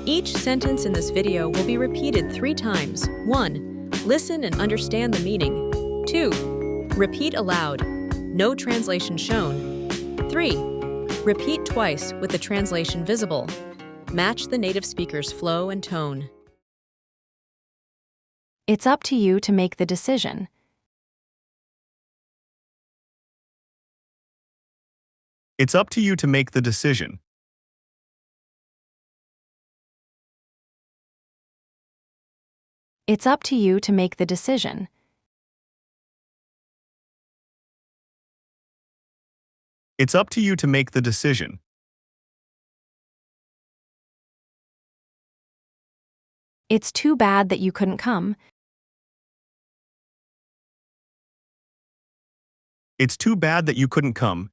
Each sentence in this video will be repeated 3 times. 1. Listen and understand the meaning. 2. Repeat aloud. No translation shown. 3. Repeat twice with the translation visible. Match the native speaker's flow and tone. It's up to you to make the decision. It's up to you to make the decision. It's up to you to make the decision. It's up to you to make the decision. It's too bad that you couldn't come. It's too bad that you couldn't come.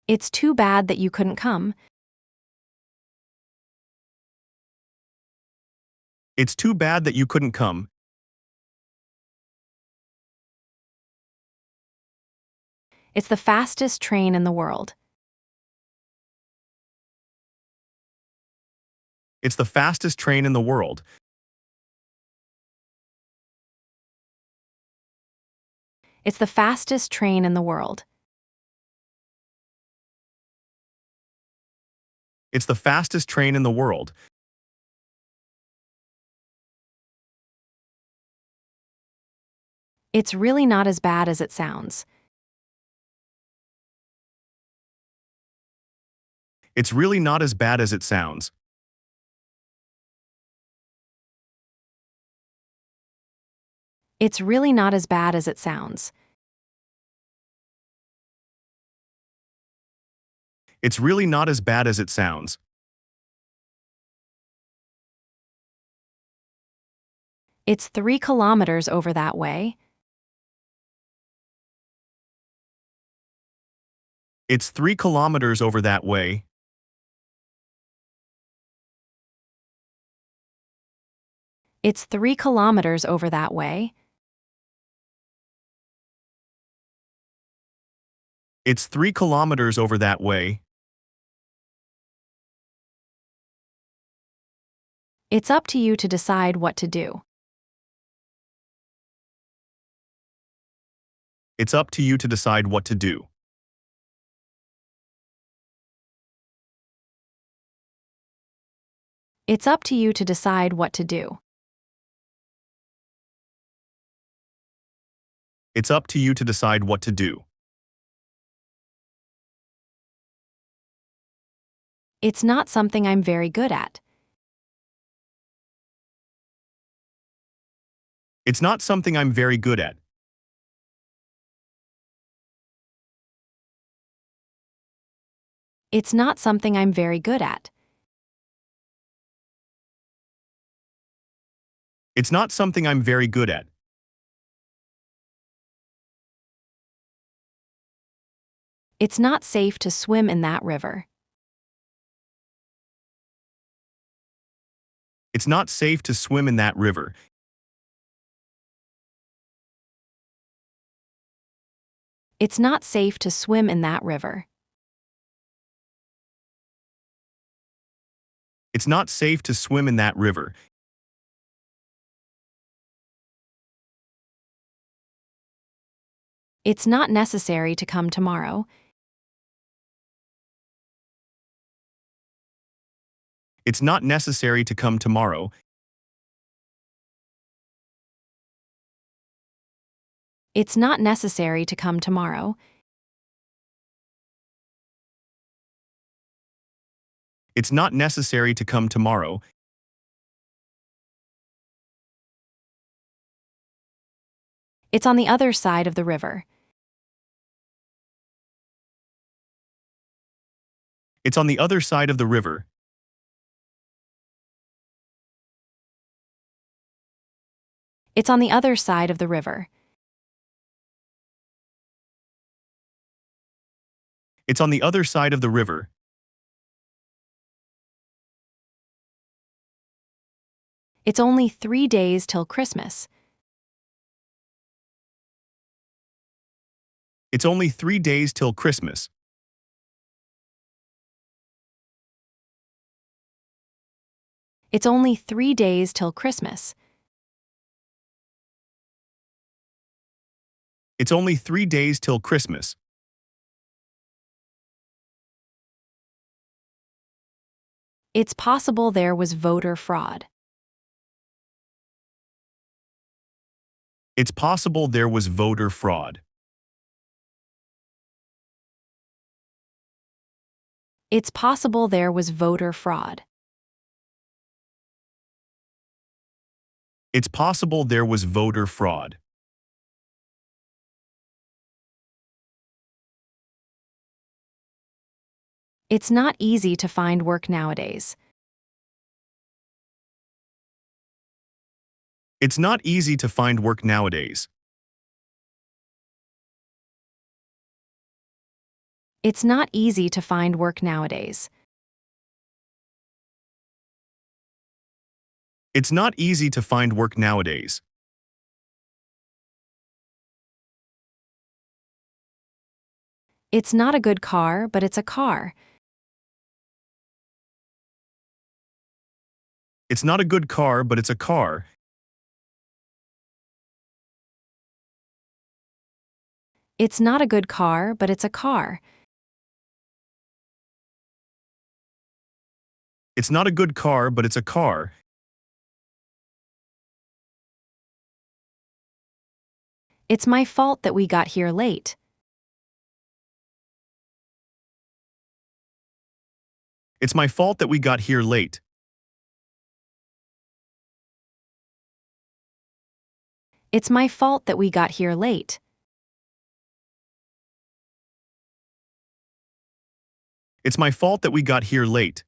It's too bad that you couldn't come. It's too bad that you couldn't come. It's the fastest train in the world. It's the fastest train in the world. It's the fastest train in the world. It's the fastest train in the world. It's really not as bad as it sounds. It's really not as bad as it sounds. It's really not as bad as it sounds. It's really not as bad as it sounds. It's 3 kilometers over that way. It's 3 kilometers over that way. It's 3 kilometers over that way. It's 3 kilometers over that way. It's up to you to decide what to do. It's up to you to decide what to do. It's up to you to decide what to do. It's up to you to decide what to do. It's not something I'm very good at. It's not something I'm very good at. It's not something I'm very good at. It's not something I'm very good at. It's not safe to swim in that river. It's not safe to swim in that river. It's not safe to swim in that river. It's not safe to swim in that river. It's not necessary to come tomorrow. It's not necessary to come tomorrow. It's not necessary to come tomorrow. It's not necessary to come tomorrow. It's on the other side of the river. It's on the other side of the river. It's on the other side of the river. It's on the other side of the river. It's only 3 days till Christmas. It's only 3 days till Christmas. It's only 3 days till Christmas. It's only 3 days till Christmas. It's possible there was voter fraud. It's possible there was voter fraud. It's possible there was voter fraud. It's possible there was voter fraud. It's not easy to find work nowadays. It's not easy to find work nowadays. It's not easy to find work nowadays. It's not easy to find work nowadays. It's not a good car, but it's a car. It's not a good car, but it's a car. It's not a good car, but it's a car. It's not a good car, but it's a car. It's my fault that we got here late. It's my fault that we got here late. It's my fault that we got here late. It's my fault that we got here late.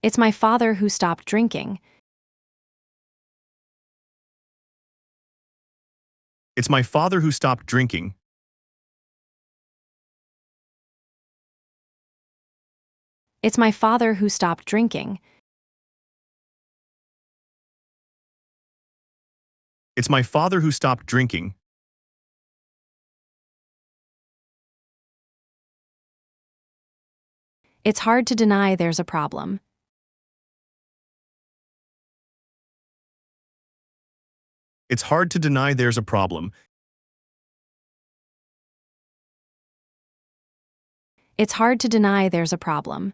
It's my father who stopped drinking. It's my father who stopped drinking. It's my father who stopped drinking. It's my father who stopped drinking. It's hard to deny there's a problem. It's hard to deny there's a problem. It's hard to deny there's a problem.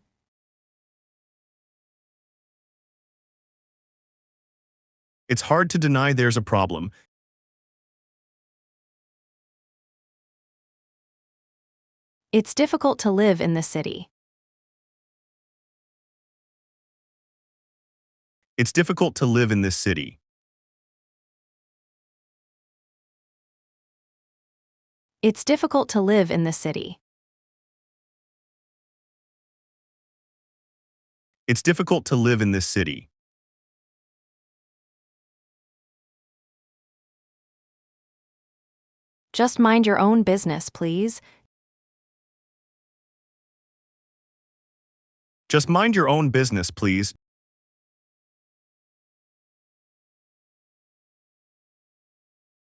It's hard to deny there's a problem. It's difficult to live in the city. It's difficult to live in this city. It's difficult to live in the city. It's difficult to live in this city. Just mind your own business, please. Just mind your own business, please.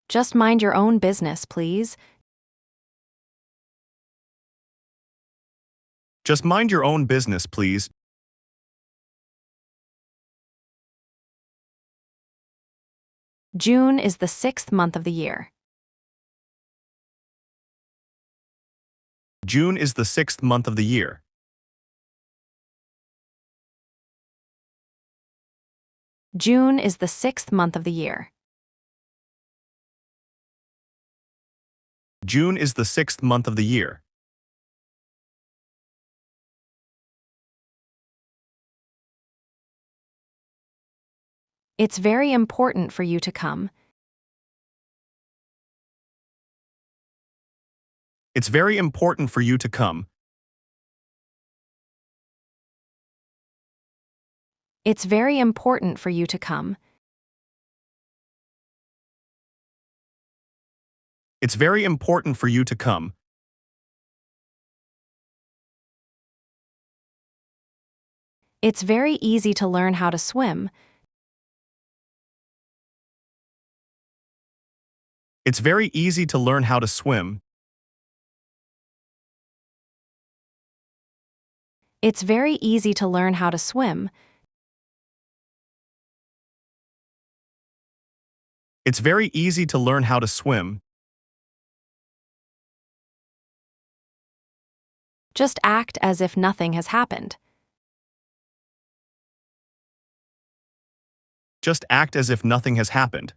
Just mind your own business, please. Just mind your own business, please. June is the 6th month of the year. June is the 6th month of the year. June is the 6th month of the year. June is the 6th month of the year. It's very important for you to come. It's very important for you to come. It's very important for you to come. It's very important for you to come. It's very easy to learn how to swim. It's very easy to learn how to swim. It's very easy to learn how to swim. It's very easy to learn how to swim. Just act as if nothing has happened. Just act as if nothing has happened.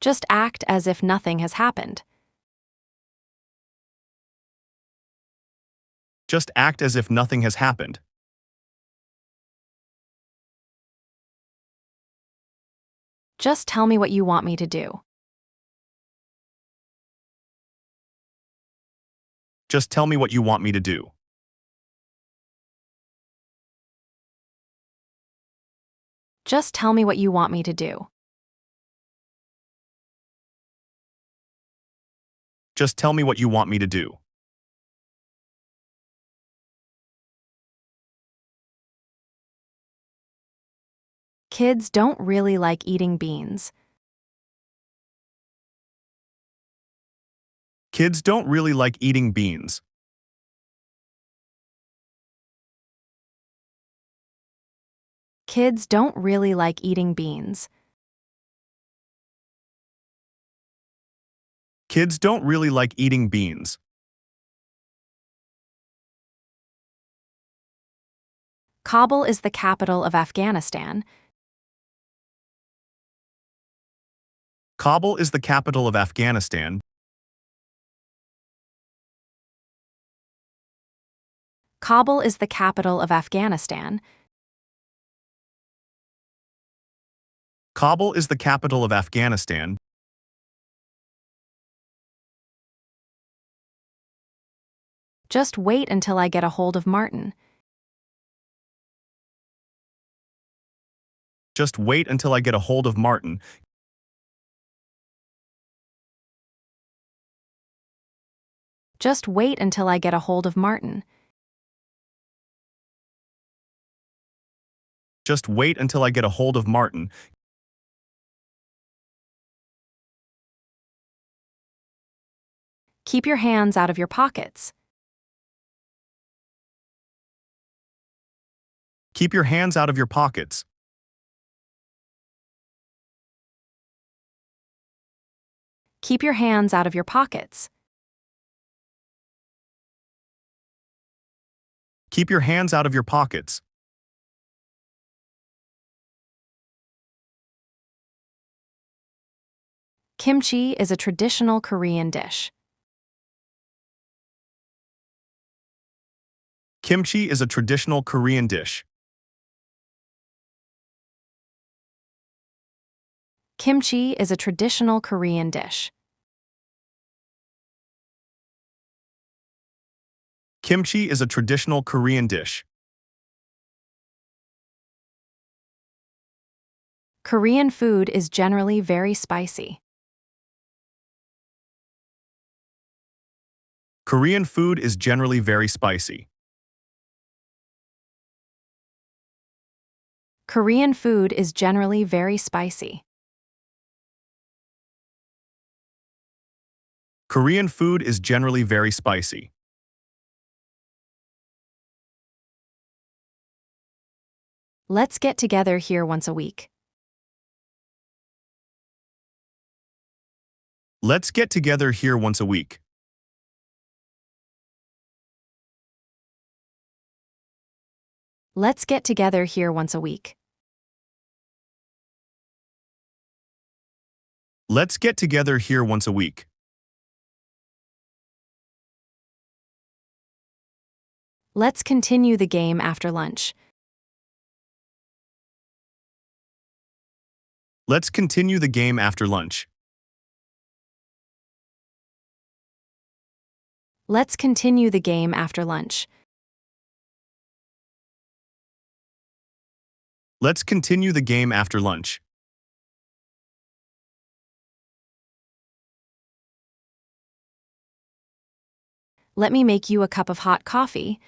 Just act as if nothing has happened. Just act as if nothing has happened. Just tell me what you want me to do. Just tell me what you want me to do. Just tell me what you want me to do. Just tell me what you want me to do. Kids don't really like eating beans. Kids don't really like eating beans. Kids don't really like eating beans. Kids don't really like eating beans. Kabul is the capital of Afghanistan. Kabul is the capital of Afghanistan. Kabul is the capital of Afghanistan. Kabul is the capital of Afghanistan. Just wait until I get a hold of Martin. Just wait until I get a hold of Martin. Just wait until I get a hold of Martin. Just wait until I get a hold of Martin. Keep your hands out of your pockets. Keep your hands out of your pockets. Keep your hands out of your pockets. Keep your hands out of your pockets. Kimchi is a traditional Korean dish. Kimchi is a traditional Korean dish. Kimchi is a traditional Korean dish. Kimchi is a traditional Korean dish. Korean food is generally very spicy. Korean food is generally very spicy. Korean food is generally very spicy. Korean food is generally very spicy. Let's get together here once a week. Let's get together here once a week. Let's get together here once a week. Let's get together here once a week. Let's continue the game after lunch. Let's continue the game after lunch. Let's continue the game after lunch. Let's continue the game after lunch. Let me make you a cup of hot coffee.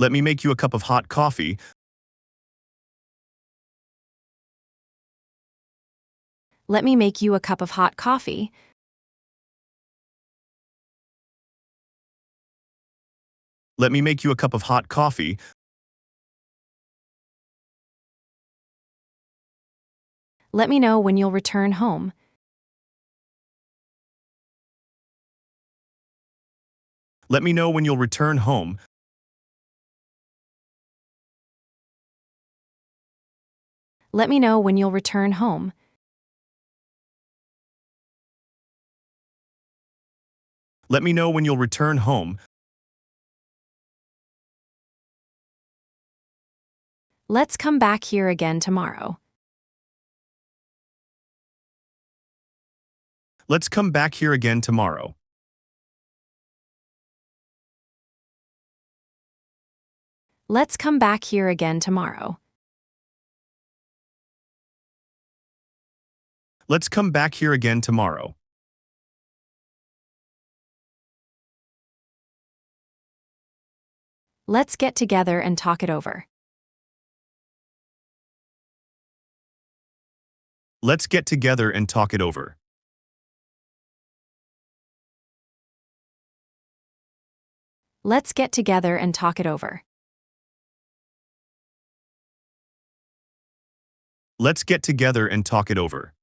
Let me make you a cup of hot coffee. Let me make you a cup of hot coffee. Let me make you a cup of hot coffee. Let me know when you'll return home. Let me know when you'll return home. Let me know when you'll return home. Let me know when you'll return home. Let's come back here again tomorrow. Let's come back here again tomorrow. Let's come back here again tomorrow. Let's come back here again tomorrow. Let's get together and talk it over. Let's get together and talk it over. Let's get together and talk it over. Let's get together and talk it over.